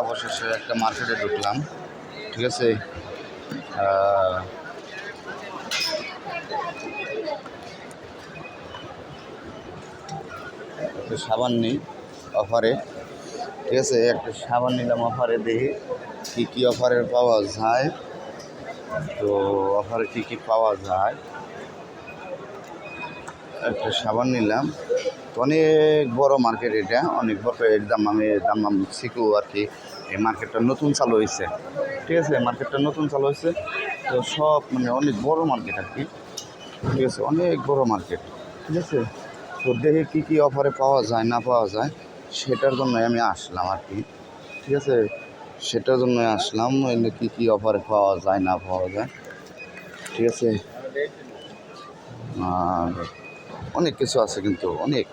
অবশেষে একটা মার্কেটে ঢুকলাম, ঠিক আছে। একটা সাবান নেই অফারে, ঠিক আছে। একটা সাবান নিলাম অফারে, দেখি কী কী অফারে পাওয়া যায়। তো অফারে কী কী পাওয়া যায়, একটা সাবান নিলাম। অনেক বড় মার্কেট, এটা অনেক বড়। এর দাম শিখু আর কি। এই মার্কেটটা নতুন চালু হয়েছে, ঠিক আছে। মার্কেটটা নতুন চালু হয়েছে, তো সব মানে অনেক বড় মার্কেট আর কি, ঠিক আছে। অনেক বড় মার্কেট, ঠিক আছে। তো দেখে কী কী অফারে পাওয়া যায় না পাওয়া যায়, সেটার জন্যই আমি আসলাম আর কি, ঠিক আছে। সেটার জন্যই আসলাম, কী কী অফারে পাওয়া যায় না পাওয়া যায়, ঠিক আছে। আর অনেক কিছু আছে, কিন্তু অনেক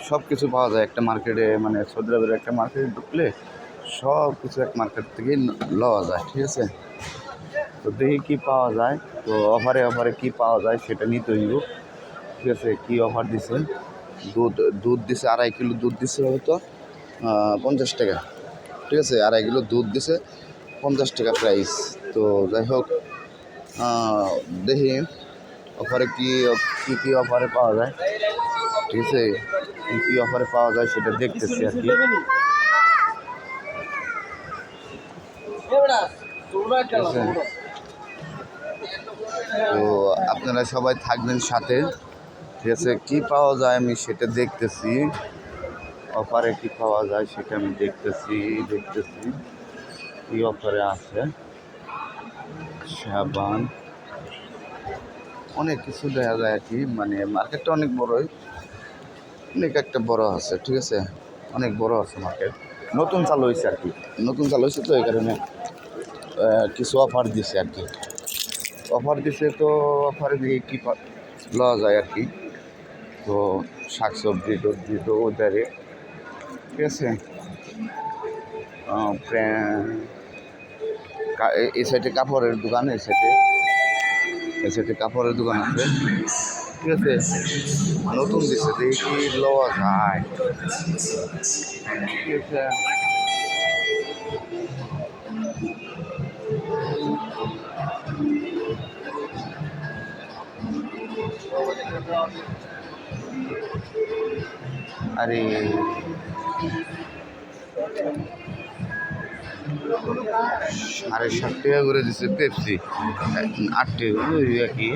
সব কিছু পাওয়া যায় একটা মার্কেটে। মানে সৌদি আরবের একটা মার্কেটে ঢুকলে সব কিছু এক মার্কেট থেকেই লওয়া যায়, ঠিক আছে। তো দেখি কী পাওয়া যায়। তো অফারে কী পাওয়া যায় সেটা নিতে হইব, ঠিক আছে। কী অফার দিছে, দুধ দিছে 2.5 কিলো দুধ দিছে হয়তো 50 টাকা, ঠিক আছে। 2.5 কিলো দুধ দিছে 50 টাকা প্রাইস। তো যাই হোক, দেখি অফারে কী কী অফারে পাওয়া যায়, ঠিক আছে। কী কী অফারে পাওয়া যায় সেটা দেখতেছি আর কি। তো আপনারা সবাই থাকবেন সাথে, ঠিক আছে। কী পাওয়া যায় আমি সেটা দেখতেছি, অফারে কী পাওয়া যায় সেটা আমি দেখতেছি কী অফারে আছে। সাবান অনেক কিছু দেখা যায় আর কি। মানে মার্কেটটা অনেক বড়ই, অনেক একটা বড় আছে, ঠিক আছে। অনেক বড় আছে মার্কেট, নতুন চালু হয়েছে আর কি। নতুন চালু হয়েছে, তো এই কারণে কিছু অফার দিছে আর কি। অফার দিছে, তো অফারে দিয়ে কী লওয়া যায় আর কি। তো শাকসবজি টবজি তো ওইটারে, ঠিক আছে। এই সাইডে কাপড়ের দোকান, এই সাইডে কাপড়ের দোকান আছে, ঠিক আছে। নতুন দিছে, দেখি কি লওয়া যায়, ঠিক আছে। আরে 7.5 টাকা করে দিচ্ছে পেপসি, 8 টাকা ওই কি।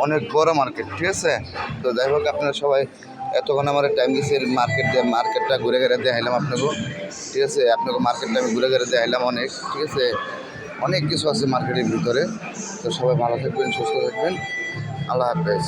অনেক বড় মার্কেট, ঠিক আছে। তো যাই হোক, আপনারা সবাই এতক্ষণ আমার টাইম দিচ্ছে মার্কেটটা ঘুরে ঘুরে দেখাইলাম আপনাকে, ঠিক আছে। আপনাকে মার্কেটটা আমি ঘুরে ঘুরে দেখাইলাম অনেক, ঠিক আছে। অনেক কিছু আছে মার্কেটের ভিতরে। তো সবাই ভালো থাকবেন, সুস্থ থাকবেন, আল্লাহ হাফেজ।